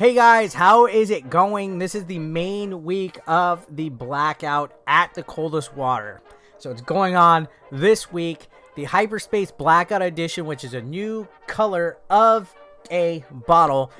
Hey guys, how is it going? This is the main week of the blackout at the coldest water. So it's going on this week. The Hyperspace Blackout Edition, which is a new color of a bottle,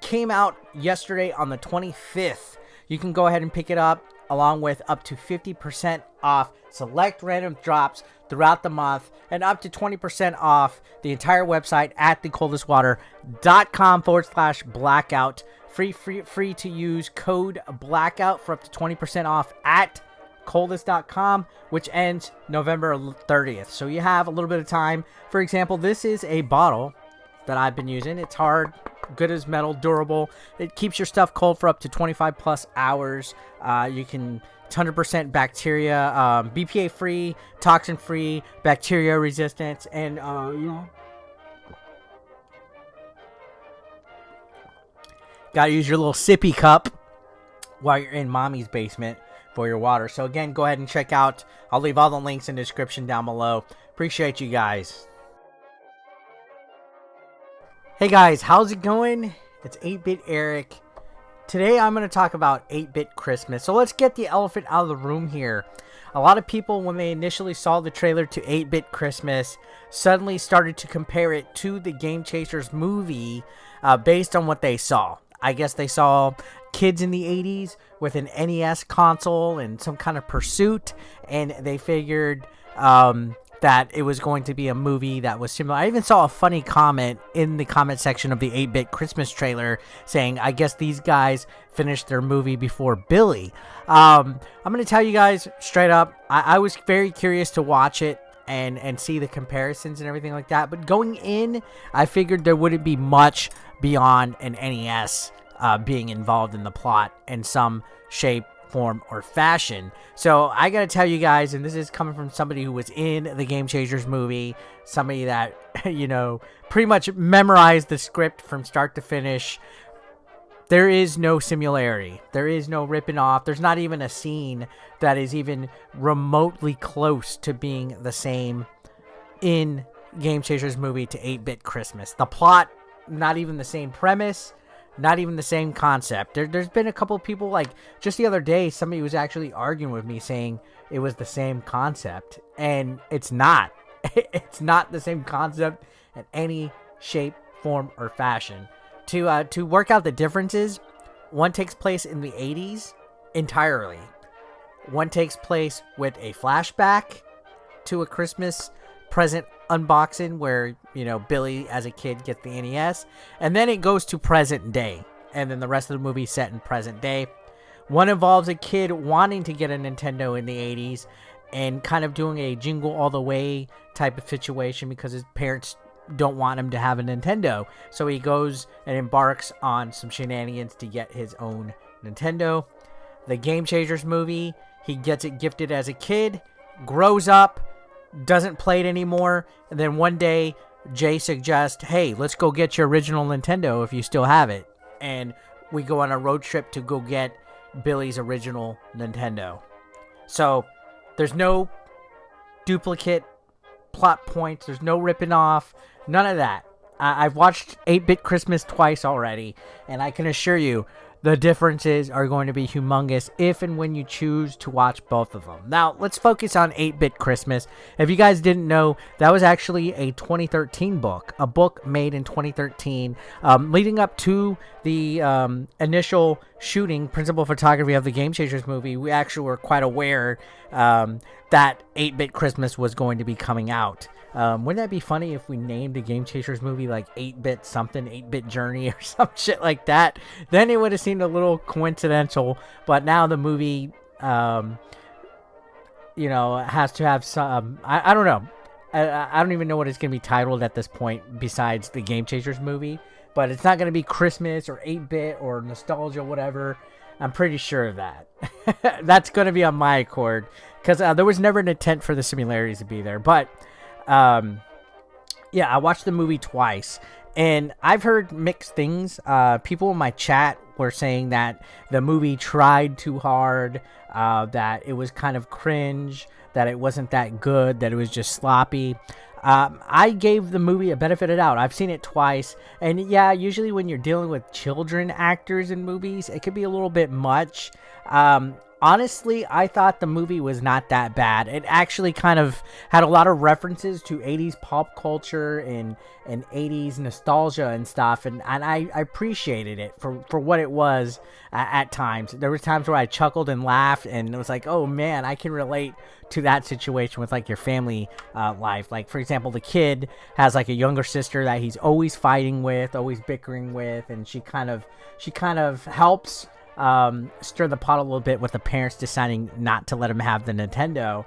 came out yesterday on the 25th. You can go ahead and pick it up along with up to 50% off select random drops throughout the month and up to 20% off the entire website at thecoldestwater.com/blackout. Free to use code blackout for up to 20% off at coldest.com, which ends November 30th. So you have a little bit of time. For example, this is a bottle that I've been using. It's hard, good as metal, durable. It keeps your stuff cold for up to 25 plus hours. It's 100% bacteria, BPA free, toxin free, bacteria resistance, and gotta use your little sippy cup while you're in mommy's basement for your water. So again, go ahead and check out. I'll leave all the links in the description down below. Appreciate you guys. Hey guys, how's it going? It's 8-Bit Eric. Today I'm going to talk about 8-Bit Christmas. So let's get the elephant out of the room here. A lot of people, when they initially saw the trailer to 8-Bit Christmas, suddenly started to compare it to the Game Chasers movie based on what they saw. I guess they saw kids in the 80s with an NES console and some kind of pursuit, and they figured that it was going to be a movie that was similar. I even saw a funny comment in the comment section of the 8-Bit Christmas trailer saying, I guess these guys finished their movie before Billy. I'm going to tell you guys straight up, I was very curious to watch it and see the comparisons and everything like that. But going in, I figured there wouldn't be much beyond an NES being involved in the plot in some shape, form, or fashion. So I gotta tell you guys, and this is coming from somebody who was in the Game Chasers movie, somebody that, pretty much memorized the script from start to finish. There is no similarity. There is no ripping off. There's not even a scene that is even remotely close to being the same in Game Chasers movie to 8-Bit Christmas. The plot, not even the same premise, not even the same concept. There's been a couple of people, like just the other day, somebody was actually arguing with me saying it was the same concept, and it's not. It's not the same concept in any shape, form, or fashion. To work out the differences, one takes place in the 80s entirely. One takes place with a flashback to a Christmas present unboxing where, Billy as a kid gets the NES, and then it goes to present day, and then the rest of the movie is set in present day. One involves a kid wanting to get a Nintendo in the 80s and kind of doing a jingle all the way type of situation because his parents don't want him to have a Nintendo, so he goes and embarks on some shenanigans to get his own Nintendo. The Game Chasers movie, he gets it gifted as a kid, grows up, doesn't play it anymore, and then one day Jay suggests, hey, let's go get your original Nintendo if you still have it, and we go on a road trip to go get Billy's original Nintendo. So there's no duplicate plot points, there's no ripping off, none of that. I've watched 8-Bit Christmas twice already, and I can assure you the differences are going to be humongous if and when you choose to watch both of them. Now, let's focus on 8-Bit Christmas. If you guys didn't know, that was actually a 2013 book. A book made in 2013, leading up to the initial shooting, principal photography of the Game Chasers movie. We actually were quite aware that 8-Bit Christmas was going to be coming out. Wouldn't that be funny if we named the Game Chasers movie like 8-Bit something, 8-Bit Journey or some shit like that? Then it would have seemed a little coincidental, but now the movie, has to have some, I don't know. I don't even know what it's going to be titled at this point besides the Game Chasers movie, but it's not going to be Christmas or 8-Bit or nostalgia, whatever. I'm pretty sure of that. That's going to be on my accord because there was never an intent for the similarities to be there, but I watched the movie twice, and I've heard mixed things. People in my chat were saying that the movie tried too hard, that it was kind of cringe, that it wasn't that good, that it was just sloppy. I gave the movie a benefit of doubt. I've seen it twice, and yeah, usually when you're dealing with children actors in movies, it could be a little bit much. Honestly, I thought the movie was not that bad. It actually kind of had a lot of references to 80s pop culture and 80s nostalgia and stuff, and I appreciated it for what it was at times. There was times where I chuckled and laughed, and it was like, oh man, I can relate to that situation with like your family life. Like, for example, the kid has like a younger sister that he's always fighting with, always bickering with, and she kind of helps stir the pot a little bit with the parents deciding not to let him have the Nintendo.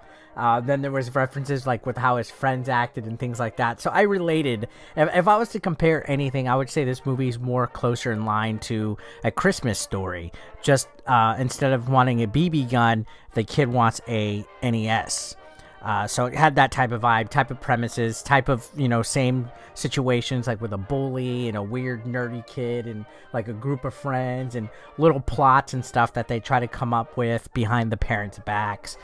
Then there was references like with how his friends acted and things like that. So I related. If I was to compare anything, I would say this movie is more closer in line to A Christmas Story. Just instead of wanting a BB gun, the kid wants a NES. So it had that type of vibe, type of premises, type of, same situations, like with a bully and a weird nerdy kid and like a group of friends and little plots and stuff that they try to come up with behind the parents' backs.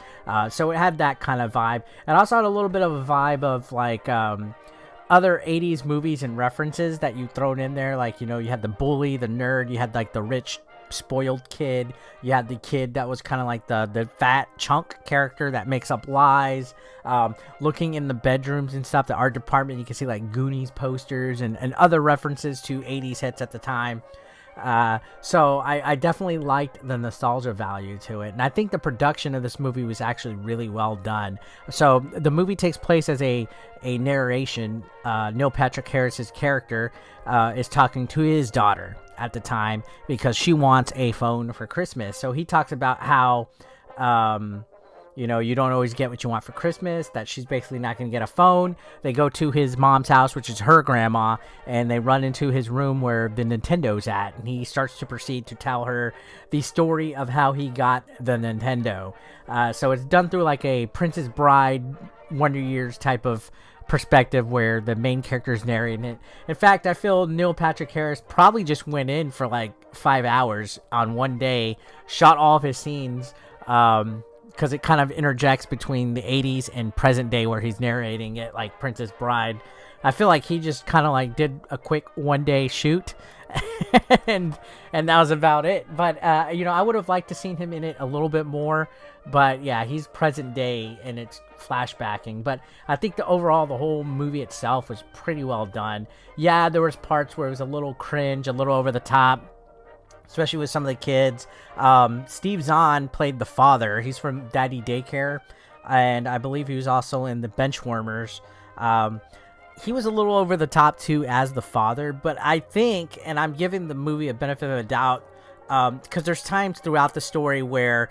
So it had that kind of vibe. It also had a little bit of a vibe of like other 80s movies and references that you thrown in there. Like, you had the bully, the nerd, you had like the rich spoiled kid, you had the kid that was kind of like the fat chunk character that makes up lies. Looking in the bedrooms and stuff, the art department, you can see like Goonies posters and other references to 80s hits at the time. So I definitely liked the nostalgia value to it, and I think the production of this movie was actually really well done. So the movie takes place as a narration. Neil Patrick Harris's character is talking to his daughter at the time because she wants a phone for Christmas. So he talks about how you don't always get what you want for Christmas, that she's basically not going to get a phone. They go to his mom's house, which is her grandma, and they run into his room where the Nintendo's at, and he starts to proceed to tell her the story of how he got the Nintendo. So it's done through like a Princess Bride, Wonder Years type of perspective where the main character is narrating it. In fact, I feel Neil Patrick Harris probably just went in for like 5 hours on one day, shot all of his scenes, because it kind of interjects between the 80s and present day where he's narrating it like Princess Bride. I feel like he just kind of like did a quick one-day shoot and that was about it. But I would have liked to seen him in it a little bit more. But yeah, he's present day and it's flashbacking. But I think the whole movie itself was pretty well done. Yeah, there was parts where it was a little cringe, a little over the top, especially with some of the kids. Steve Zahn played the father. He's from Daddy Daycare, and I believe he was also in the Benchwarmers. He was a little over the top too as the father, but I think, and I'm giving the movie a benefit of a doubt, because there's times throughout the story where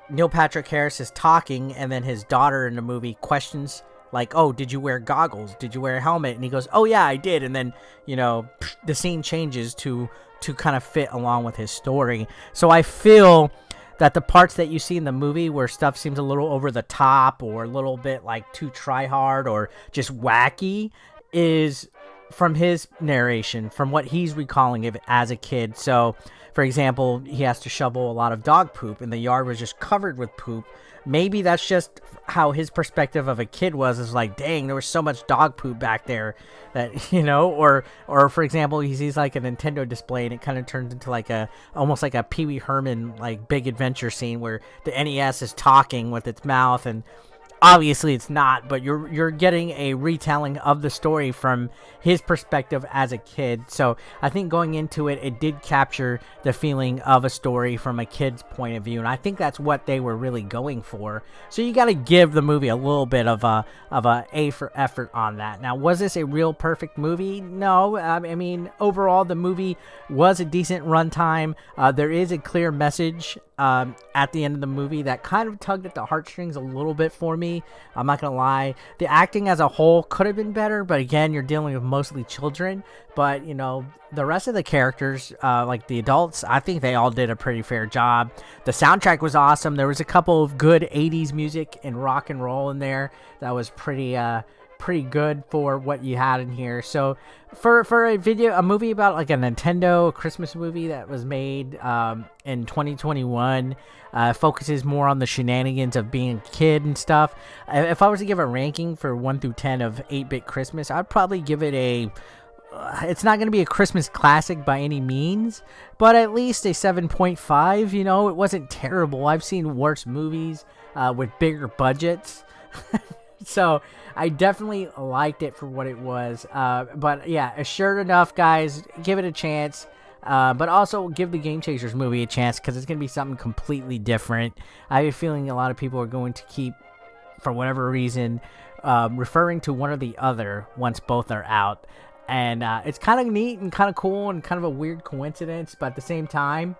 Neil Patrick Harris is talking and then his daughter in the movie questions like, oh, did you wear goggles? Did you wear a helmet? And he goes, oh yeah, I did. And then, the scene changes to kind of fit along with his story. So I feel that the parts that you see in the movie where stuff seems a little over the top or a little bit like too try hard or just wacky is from his narration, from what he's recalling of it as a kid. So, for example, he has to shovel a lot of dog poop and the yard was just covered with poop. Maybe that's just how his perspective of a kid was, is like, dang, there was so much dog poop back there that, or for example, he sees like a Nintendo display and it kind of turns into like almost like a Pee Wee Herman, like big adventure scene where the NES is talking with its mouth, and obviously it's not, but you're getting a retelling of the story from his perspective as a kid. So I think going into it, it did capture the feeling of a story from a kid's point of view, and I think that's what they were really going for. So you got to give the movie a little bit of a A for effort on that. Now, was this a real perfect movie? No. I mean, overall, the movie was a decent runtime. There is a clear message at the end of the movie that kind of tugged at the heartstrings a little bit for me. I'm not gonna lie. The acting as a whole could have been better, but again, you're dealing with mostly children. But the rest of the characters, like the adults, I think they all did a pretty fair job. The soundtrack was awesome. There was a couple of good 80s music and rock and roll in there that was pretty pretty good for what you had in here. So for a movie about like a Nintendo Christmas movie that was made in 2021, focuses more on the shenanigans of being a kid and stuff. If I was to give a ranking for 1 through 10 of 8-Bit Christmas, I'd probably give it a it's not going to be a Christmas classic by any means, but at least a 7.5. You know, it wasn't terrible. I've seen worse movies with bigger budgets. So I definitely liked it for what it was. But yeah, assured enough, guys, give it a chance. But also give the Game Chasers movie a chance, because it's going to be something completely different. I have a feeling a lot of people are going to keep, for whatever reason, referring to one or the other once both are out. And it's kind of neat and kind of cool and kind of a weird coincidence. But at the same time,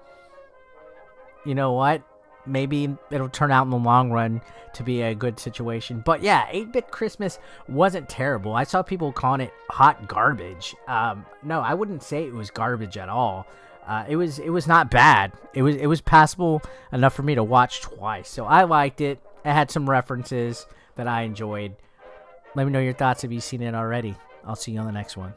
you know what? Maybe it'll turn out in the long run to be a good situation. But yeah, 8-Bit Christmas wasn't terrible. I saw people calling it hot garbage. No, I wouldn't say it was garbage at all. It was not bad. It was passable enough for me to watch twice. So I liked it. It had some references that I enjoyed. Let me know your thoughts if you've seen it already. I'll see you on the next one.